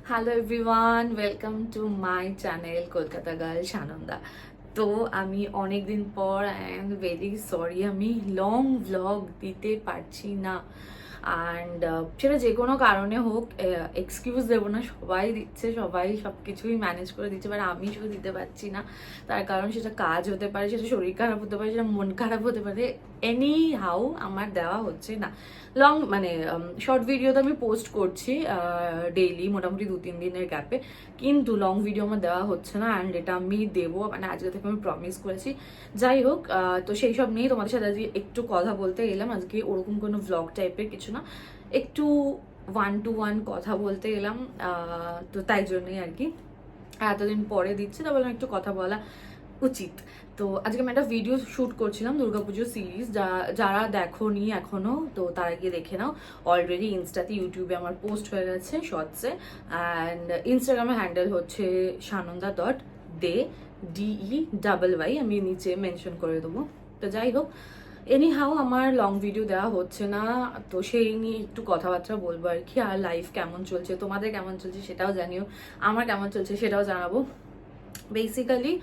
Hello everyone, welcome to my channel Kolkata girl Sananda. তো আমি অনেক দিন পর আই এম ভেরি সরি আমি লং ভ্লগ দিতে পারছি না। অ্যান্ড সেটা যে কোনো কারণে হোক, এক্সকিউজ দেবো না, সবাই দিচ্ছে, সবাই সব কিছুই ম্যানেজ করে দিচ্ছে, বাট আমি শুধু দিতে পারছি না। তার কারণ সেটা কাজ হতে পারে, সেটা শরীর খারাপ হতে পারে, সেটা মন খারাপ হতে পারে, এনি হাউ আমার দেওয়া হচ্ছে না। লং মানে শর্ট ভিডিও তো আমি পোস্ট করছি ডেইলি, মোটামুটি 2-3 দিনের গ্যাপে, কিন্তু লং ভিডিও আমার দেওয়া হচ্ছে না। অ্যান্ড এটা আমি দেবো, মানে আজকে থেকে আমি প্রমিস করেছি। যাই হোক, তো সেই সব নিয়েই তোমাদের সাথে আজকে একটু কথা বলতে এলাম। আজকে ওরকম কোনো ভ্লগ টাইপের কিছু না, একটু 1-to-1 কথা বলতে এলাম। তো তাই জন্যই আর কি এতদিন পরে দিচ্ছি, তা বললাম একটু কথা বলা উচিত। তো আজকে আমি একটা ভিডিও শ্যুট করছিলাম দুর্গাপুজোর সিরিজ, যারা দেখোনি এখনো তো তারা গিয়ে দেখে নাও। অলরেডি ইনস্টাতে, ইউটিউবে আমার পোস্ট হয়ে গেছে শর্টসে, অ্যান্ড ইনস্টাগ্রামে হ্যান্ডেল হচ্ছে sananda.DEYY, আমি নিচে মেনশন করে দেবো। তো যাই হোক, এনি হাউ আমার লং ভিডিও দেওয়া হচ্ছে না, তো সেই নিয়ে একটু কথাবার্তা বলবো আর কি। আর লাইফ কেমন চলছে, তোমাদের কেমন চলছে সেটাও জানিও, আমার কেমন চলছে সেটাও জানাবো। বেসিক্যালি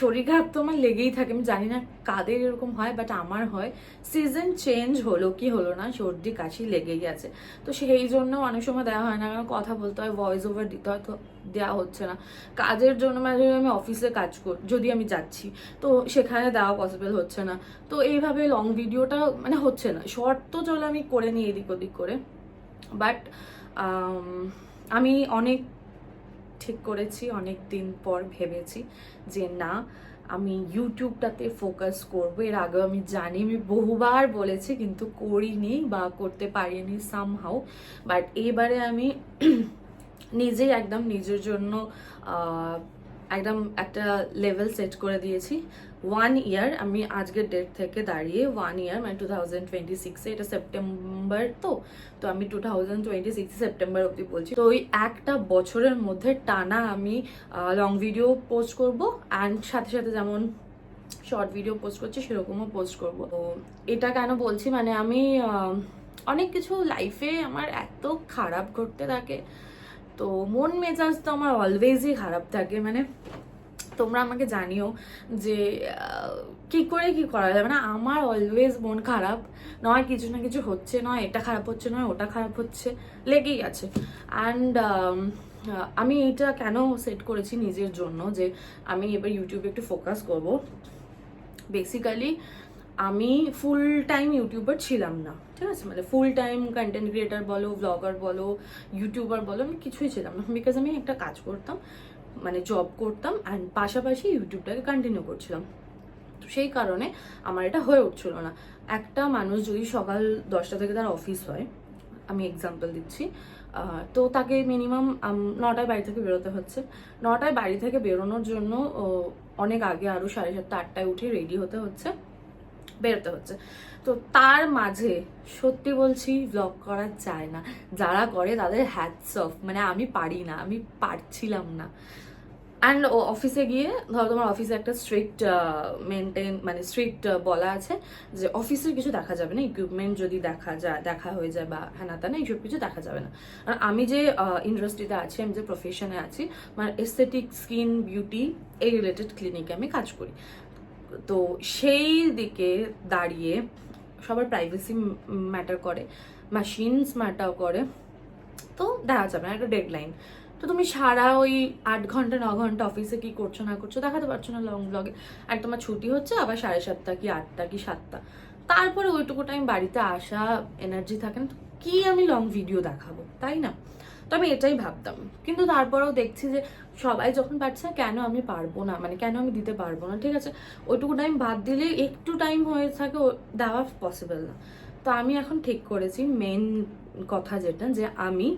শরীর খারাপ তো আমার লেগেই থাকে, আমি জানি না কাদের এরকম হয়, বাট আমার হয়। সিজন চেঞ্জ হলো কি হলো না, সর্দি কাশি লেগেই আছে। তো সেই জন্য অনেক সময় দেওয়া হয় না, কারণ কথা বলতে হয়, ভয়েস ওভার দিতে হয়, তো দেওয়া হচ্ছে না। কাজের জন্য মানে আমি অফিসে কাজ করি, যদি আমি যাচ্ছি তো সেখানে দেওয়া পসিবল হচ্ছে না। তো এইভাবে লং ভিডিওটা মানে হচ্ছে না। শর্ট তো চলো আমি করে নিই এদিক ওদিক করে, বাট আমি অনেক ঠিক করেছি, অনেক দিন পর ভেবেছি যে না, আমি ইউটিউবটাতে ফোকাস করব। এর আগেও আমি জানি, আমি বহুবার বলেছি, কিন্তু করিনি বা করতে পারিনি সামহাউ। বাট এবারে আমি নিজেই একদম নিজের জন্য একদম একটা লেভেল সেট করে দিয়েছি। 1 ইয়ার, আমি আজকের ডেট থেকে দাঁড়িয়ে 1 ইয়ার, মানে 2026-এ, এটা সেপ্টেম্বর, তো আমি 2026 সেপ্টেম্বর অবধি বলছি। তো ওই একটা বছরের মধ্যে টানা আমি লং ভিডিও পোস্ট করব, অ্যান্ড সাথে সাথে যেমন শর্ট ভিডিও পোস্ট করছি সেরকমও পোস্ট করব। তো এটা কেন বলছি, মানে আমি অনেক কিছু লাইফে আমার এত খারাপ ঘটতে থাকে, তো মন মেজাজ তো আমার অলওয়েজই খারাপ থাকে। মানে তোমরা আমাকে জানিও যে কি করে কি করা যায়, মানে আমার অলওয়েজ মন খারাপ, নয় কিছু না কিছু হচ্ছে, নয় এটা খারাপ হচ্ছে, নয় ওটা খারাপ হচ্ছে, লেগেই আছে। অ্যান্ড আমি এটা কেন সেট করেছি নিজের জন্য যে আমি এবার ইউটিউবে একটু ফোকাস করব। বেসিক্যালি আমি ফুল টাইম ইউটিউবার ছিলাম না, ঠিক আছে, মানে ফুল টাইম কন্টেন্ট ক্রিয়েটার বলো, ব্লগার বলো, ইউটিউবার বলো, আমি কিছুই ছিলাম না। বিকজ আমি একটা কাজ করতাম, মানে জব করতাম, অ্যান্ড পাশাপাশি ইউটিউবটাকে কন্টিনিউ করছিলাম। তো সেই কারণে আমার এটা হয়ে উঠছিল না। একটা মানুষ যদি সকাল 10টা থেকে তার অফিস হয়, আমি এক্সাম্পল দিচ্ছি, তো তাকে মিনিমাম 9টায় বাড়ি থেকে বেরোতে হচ্ছে। 9টায় বাড়ি থেকে বেরোনোর জন্য অনেক আগে আরও 7:30-8টায় উঠে রেডি হতে হচ্ছে, বেরোতে হচ্ছে। তো তার মাঝে সত্যি বলছি ব্লগ করা যায় না। যারা করে তাদের হ্যাটস অফ, মানে আমি পারি না, আমি পারছিলাম না। অ্যান্ড অফিসে গিয়ে ধরো তোমার অফিসে একটা স্ট্রিক্ট মেনটেন, মানে স্ট্রিক্ট বলা আছে যে অফিসের কিছু দেখা যাবে না, ইকুইপমেন্ট যদি দেখা হয়ে যায় বা হ্যানা ত্যানা এইসব কিছু দেখা যাবে না। আর আমি যে ইন্ডাস্ট্রিতে আছি, আমি যে প্রফেশনে আছি, মানে এস্থেটিক, স্কিন, বিউটি, এই রিলেটেড ক্লিনিকে আমি কাজ করি। তো সেই দিকে দাঁড়িয়ে সবার প্রাইভেসি ম্যাটার করে, মেশিনস ম্যাটার করে, তো দেখা যাবে না, একটা ডেডলাইন। তো তুমি সারা ওই 8 ঘন্টা 9 ঘন্টা অফিসে কি করছো না করছো দেখাতে পারছো না লং ব্লগে। আর তোমার ছুটি হচ্ছে আবার 7:30 কি 8টা কি 7টা, তারপরে ওইটুকু টাইম বাড়িতে আসা এনার্জি থাকে না, তো কি আমি লং ভিডিও দেখাবো, তাই না? তো আমি এটাই ভাবতাম, কিন্তু তারপরেও দেখছি যে সবাই যখন পারছে, কেন আমি পারবো না, মানে কেন আমি দিতে পারবো না? ঠিক আছে, ওইটুকু টাইম বাদ দিলে একটু টাইম হয়ে থাকে, দেওয়া পসিবল না। তো আমি এখন ঠিক করেছি, মেন কথা যেটা, যে আমি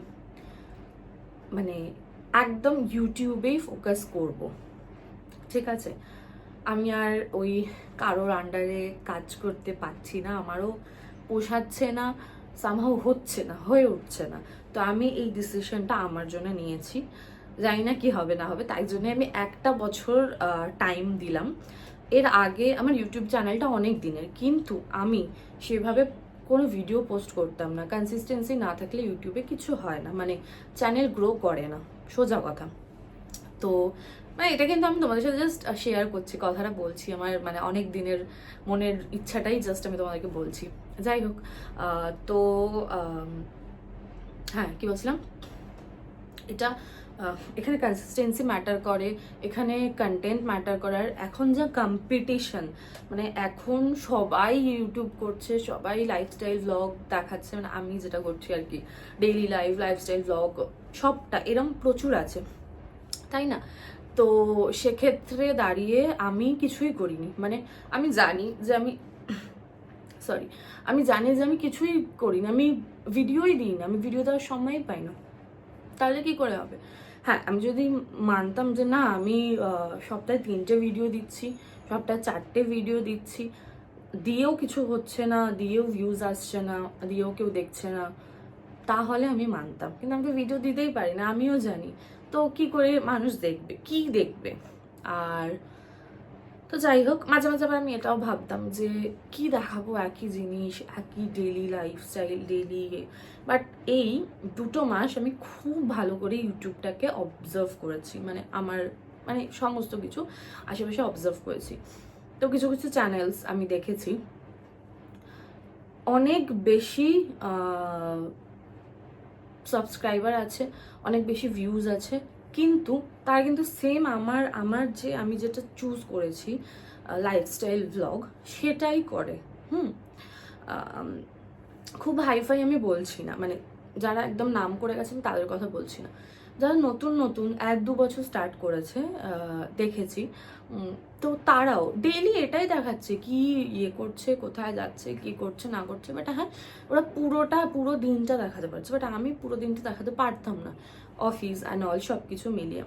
মানে একদম ইউটিউবেই ফোকাস করব, ঠিক আছে? আমি আর ওই কারোর আন্ডারে কাজ করতে পারছি না, আমারও পোষাচ্ছে না, সামহাও হচ্ছে না, হয়ে উঠছে না। তো আমি এই ডিসিশনটা আমার জন্য নিয়েছি, জানি না কি হবে না হবে, তাই জন্য আমি একটা বছর টাইম দিলাম। এর আগে আমার ইউটিউব চ্যানেলটা অনেক দিনের, কিন্তু আমি সেভাবে কোনো ভিডিও পোস্ট করতাম না। কনসিস্টেন্সি না থাকলে ইউটিউবে কিছু হয় না, মানে চ্যানেল গ্রো করে না, সোজা কথা। তো মানে এটা কিন্তু আমি তোমাদের সাথে জাস্ট শেয়ার করছি, কথাটা বলছি, আমার মানে অনেক দিনের মনের ইচ্ছাটাই জাস্ট আমি তোমাদেরকে বলছি। যাই হোক, তো হ্যাঁ কি বলছিলাম, এটা এখানে কনসিস্টেন্সি ম্যাটার করে, এখানে কন্টেন্ট ম্যাটার করার। এখন যা কম্পিটিশন, মানে এখন সবাই ইউটিউব করছে, সবাই লাইফস্টাইল ব্লগ দেখাচ্ছে, মানে আমি যেটা করছি আর কি, ডেইলি লাইফস্টাইল ব্লগ, সবটা এরম প্রচুর আছে, তাই না? তো সেক্ষেত্রে দাঁড়িয়ে আমি কিছুই করিনি, মানে আমি জানি যে আমি কিছুই করিনি, আমি ভিডিওই দিই না, আমি ভিডিও দেওয়ার সময়ই পাই না, তাহলে কি করে হবে? হ্যাঁ, আমি যদি মানতাম যে না আমি সপ্তাহে 3টে ভিডিও দিচ্ছি, সপ্তাহে 4টে ভিডিও দিচ্ছি, দিয়েও কিছু হচ্ছে না, দিয়েও ভিউজ আসছে না, দিয়েও কেউ দেখছে না, তাহলে আমি মানতাম। কিন্তু আমি তো ভিডিও দিতেই পারি না, আমিও জানি, তো কি করে মানুষ দেখবে, কি দেখবে? আর তো যাই হোক, মাঝে মাঝে আবার আমি এটাও ভাবতাম যে কি দেখাবো, একই জিনিস, একই ডেইলি লাইফস্টাইল, ডেইলি। বাট এই 2 মাস আমি খুব ভালো করে ইউটিউবটাকে অবজার্ভ করেছি, মানে আমার মানে সমস্ত কিছু আশেপাশে অবজার্ভ করেছি। তো কিছু কিছু চ্যানেলস আমি দেখেছি অনেক বেশি সাবস্ক্রাইবার আছে, অনেক বেশি ভিউজ আছে, কিন্তু তার কিন্তু সেম আমি যেটা চুজ করেছি লাইফস্টাইল ব্লগ, সেটাই করে। খুব হাইফাই আমি বলছি না, মানে যারা একদম নাম করে গেছেন তাদের কথা বলছি না, যারা নতুন 1-2 বছর স্টার্ট করেছে দেখেছি, তো তারাও ডেইলি এটাই দেখাচ্ছে কি ইয়ে করছে, কোথায় যাচ্ছে, কি করছে না করছে। বাট হ্যাঁ, ওরা পুরো দিনটা দেখাতে পারছে, বাট আমি পুরো দিনটা দেখাতে পারতাম না, অফিস অ্যান্ড অল সব কিছু মিলিয়ে।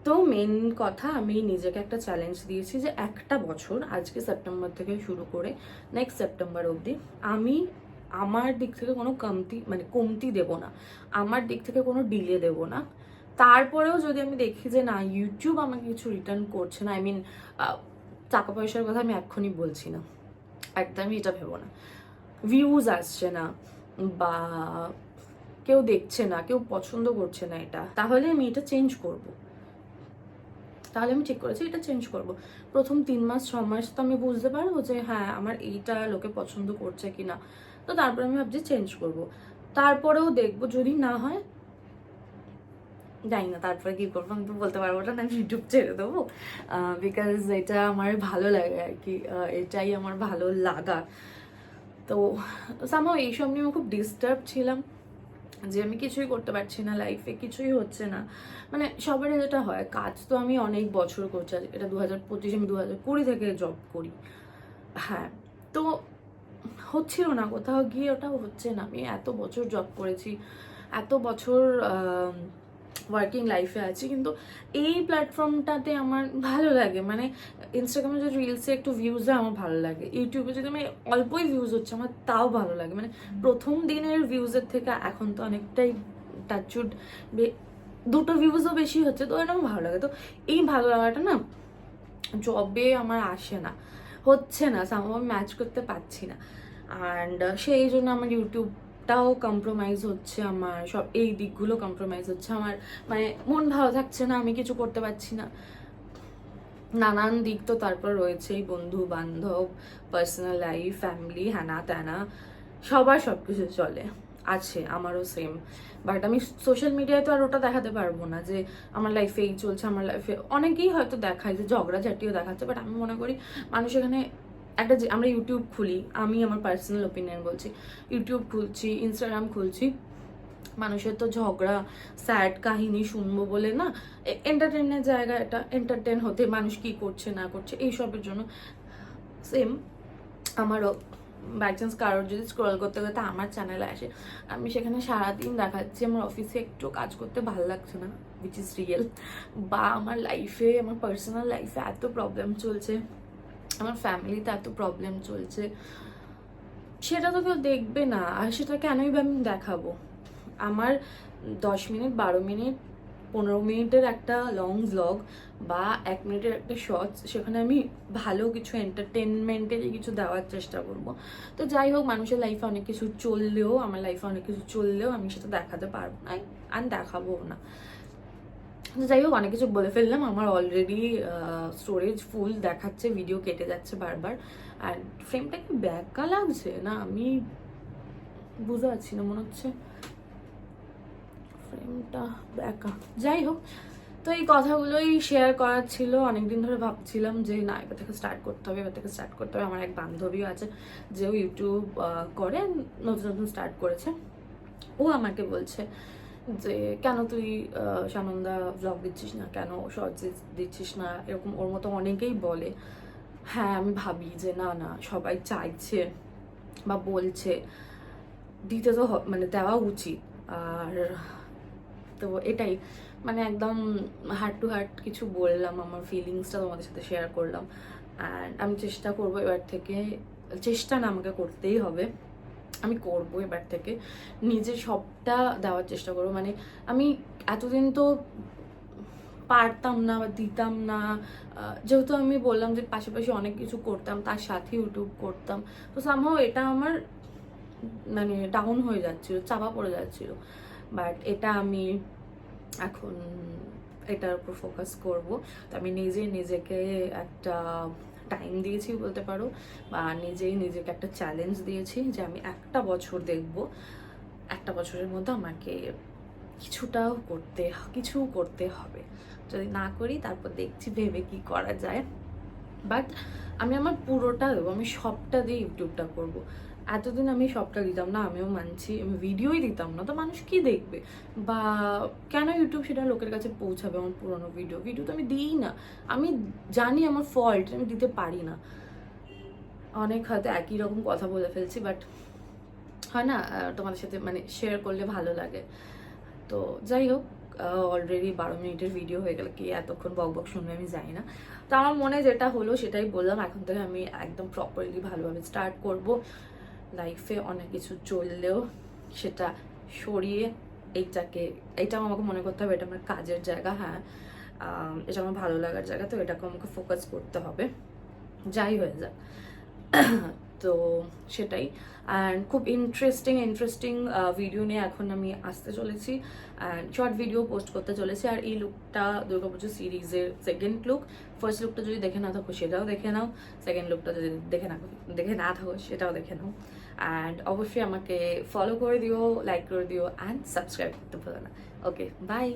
তো মেন কথা, আমি নিজেকে একটা চ্যালেঞ্জ দিয়েছি যে একটা বছর, আজকে সেপ্টেম্বর থেকে শুরু করে নেক্সট সেপ্টেম্বর অবধি, আমি আমার দিক থেকে কোনো কমতি দেব না, আমার দিক থেকে কোনো ডিলে দেব না। তারপরেও যদি আমি দেখি যে না, ইউটিউব আমাকে কিছু রিটার্ন করছে না, টাকা পয়সার কথা আমি এক্ষুনি বলছি না, একদমই এটা ভেবো না, ভিউজ আসছে না বা কেউ দেখছে না, কেউ পছন্দ করছে না এটা, তাহলে আমি এটা চেঞ্জ করবো। তাহলে আমি ঠিক করেছি এটা চেঞ্জ করব। প্রথম 3-6 মাস তো আমি বুঝতে পারবো যে হ্যাঁ আমার এইটা লোকে পছন্দ করছে কিনা, তো তারপরে আমি ভাবছি চেঞ্জ করব। তারপরেও দেখবো যদি না হয়, জানি না তারপরে কি করবো, আমি তো বলতে পারবো না, আমি ইউটিউব ছেড়ে দেবো, বিকজ এটা আমার ভালো লাগে আর কি, এটাই আমার ভালো লাগা। তো সামহাও এইসব নিয়ে খুব ডিস্টার্ব ছিলাম যে আমি কিছুই করতে পারছি না, লাইফে কিছুই হচ্ছে না, মানে সবারই যেটা হয়, কাজ তো আমি অনেক বছর করছি, এটা 2025, আমি 2020 থেকে জব করি। হ্যাঁ, তো হচ্ছিল না, কোথাও গিয়ে ওটাও হচ্ছে না। আমি এত বছর জব করেছি, এত বছর ওয়ার্কিং লাইফে আছি, কিন্তু এই প্ল্যাটফর্মটাতে আমার ভালো লাগে, মানে ইনস্টাগ্রামে যে রিলসে একটু ভিউজ হয় আমার ভালো লাগে, ইউটিউবে যদি আমি অল্পই ভিউজ হচ্ছে আমার তাও ভালো লাগে, মানে প্রথম দিনের ভিউজের থেকে এখন তো অনেকটাই টাচউড 2টো ভিউজও বেশি হচ্ছে, তো এটা আমার ভালো লাগে। তো এই ভালো লাগাটা না জবে আমার আসে না, হচ্ছে না, সামহাও ম্যাচ করতে পারছি না, অ্যান্ড সেই জন্য আমার ইউটিউবটাও কম্প্রোমাইজ হচ্ছে, আমার সব এই দিকগুলো কম্প্রোমাইজ হচ্ছে, আমার মানে মন ভালো থাকছে না, আমি কিছু করতে পারছি না, নানান দিক তো তারপর রয়েছেই, বন্ধু বান্ধব, পার্সোনাল লাইফ, ফ্যামিলি, হ্যানা ত্যানা, সবার সব কিছু চলে আছে, আমারও সেম। বাট আমি সোশ্যাল মিডিয়ায় তো আর ওটা দেখাতে পারবো না যে আমার লাইফে এই চলছে, আমার লাইফে অনেকেই হয়তো দেখায় যে ঝগড়াঝাটিও দেখাচ্ছে, বাট আমি মনে করি মানুষ এখানে আমরা ইউটিউব খুলি, আমি আমার পার্সোনাল ওপিনিয়ন বলছি, ইউটিউব খুলছি, ইনস্টাগ্রাম খুলছি, মানুষের তো ঝগড়া স্যাড কাহিনী শুনবো বলে না, এন্টারটেনের জায়গা, এটা এন্টারটেন হতে, মানুষ কি করছে না করছে এইসবের জন্য। সেম আমারও বাই চান্স কারোর যদি স্ক্রল করতে করতে আমার চ্যানেলে আসে, আমি সেখানে সারাদিন দেখাচ্ছি আমার অফিসে একটু কাজ করতে ভালো লাগছে না, উইচ ইজ রিয়েল, বা আমার লাইফে, আমার পার্সোনাল লাইফে এত প্রবলেম চলছে, আমার ফ্যামিলিতে এত প্রবলেম চলছে, সেটা তো কেউ দেখবে না, আর সেটা কেনই বা আমি দেখাবো? আমার 10 মিনিট 12 মিনিট 15 মিনিটের একটা লং ভ্লগ বা 1 মিনিটের একটা শর্টস, সেখানে আমি ভালো কিছু এন্টারটেনমেন্টের কিছু দেওয়ার চেষ্টা করব। তো যাই হোক, মানুষের লাইফে অনেক কিছু চললেও, আমার লাইফে অনেক কিছু চললেও আমি সেটা দেখাতে পারবো না, আর দেখাবো না। তো যাই হোক, অনেক কিছু বলে ফেললাম। আমার অলরেডি স্টোরেজ ফুল দেখাচ্ছে, ভিডিও কেটে যাচ্ছে বারবার। আর ফ্রেমটা কি ব্যাকা লাগছে না, আমি বুঝতে পারছি না, মনে হচ্ছে ফ্রেমটা ব্যাকা। যাই হোক, তো এই কথাগুলোই শেয়ার করার ছিল। অনেকদিন ধরে ভাবছিলাম যে না, এবার থেকে স্টার্ট করতে হবে, এবার থেকে স্টার্ট করতে হবে। আমার এক বান্ধবীও আছে যেও ইউটিউব করে, নতুন নতুন স্টার্ট করেছে। ও আমাকে বলছে যে কেন তুই সানন্দা ব্লগ দিচ্ছিস না, কেন শর্টস দিচ্ছিস না, এরকম ওর মতো অনেকেই বলে। হ্যাঁ, আমি ভাবি যে না না, সবাই চাইছে বা বলছে, দিতে তো মানে দেওয়া উচিত। আর তো এটাই, মানে একদম হার্ট টু হার্ট কিছু বললাম, আমার ফিলিংসটা তোমাদের সাথে শেয়ার করলাম। অ্যান্ড আমি চেষ্টা করবো এবার থেকে, চেষ্টা না, আমাকে করতেই হবে, আমি করব এবার থেকে নিজের সবটা দেওয়ার চেষ্টা করবো। মানে আমি এতদিন তো পারতাম না বা দিতাম না, যেহেতু আমি বললাম যে পাশাপাশি অনেক কিছু করতাম, তার সাথে ইউটিউব করতাম, তো সামহাও এটা আমার মানে ডাউন হয়ে যাচ্ছিল, চাপা পড়ে যাচ্ছিল। বাট এটা আমি এখন এটার উপর ফোকাস করব। তো আমি নিজেকে একটা টাইম দিয়েছি বলতে পারো, বা নিজেকে একটা চ্যালেঞ্জ দিয়েছি যে আমি 1 বছর দেখব, 1 বছরের মধ্যে আমাকে কিছু করতে হবে। যদি না করি তারপর দেখছি ভেবে কি করা যায়। বাট আমি আমার পুরোটা দেবো, আমি সবটা দিয়ে ইউটিউবটা করব। এতদিন আমি সবটা দিতাম না, আমিও মানছি, আমি ভিডিওই দিতাম না, তো মানুষ কি দেখবে বা কেন ইউটিউব সেটা লোকের কাছে পৌঁছাবে? আমার পুরোনো ভিডিও তো আমি দিই না, আমি জানি আমার ফল্ট, আমি দিতে পারি না। অনেক হয়তো একই রকম কথা বলে ফেলছি, বাট হয় না, তোমাদের সাথে মানে শেয়ার করলে ভালো লাগে। তো যাই হোক, অলরেডি 12 মিনিটের ভিডিও হয়ে গেল, কি এতক্ষণ বক বক শুনবে আমি জানি না। তো আমার মনে যেটা হলো সেটাই বললাম। এখন থেকে আমি একদম প্রপারলি ভালোভাবে স্টার্ট করব। লাইফে অনেক কিছু চললেও সেটা সরিয়ে এইটা আমাকে মনে করতে হবে এটা আমার কাজের জায়গা। হ্যাঁ, এটা আমার ভালো লাগার জায়গা, তো এটাকে আমাকে ফোকাস করতে হবে, যাই হয়ে যাক। তো সেটাই। অ্যান্ড খুব ইন্টারেস্টিং ভিডিও নিয়ে এখন আমি আসতে চলেছি, অ্যান্ড শর্ট ভিডিও পোস্ট করতে চলেছি। আর এই লুকটা দুর্গাপুজো সিরিজের সেকেন্ড লুক। ফার্স্ট লুকটা যদি দেখে না থাকো সেটাও দেখে নাও, সেকেন্ড লুকটা যদি দেখে না থাকো সেটাও দেখে নাও। অ্যান্ড অবশ্যই আমাকে ফলো করে দিও, লাইক করে দিও, অ্যান্ড সাবস্ক্রাইব করতে ভুলো না। ওকে, বাই।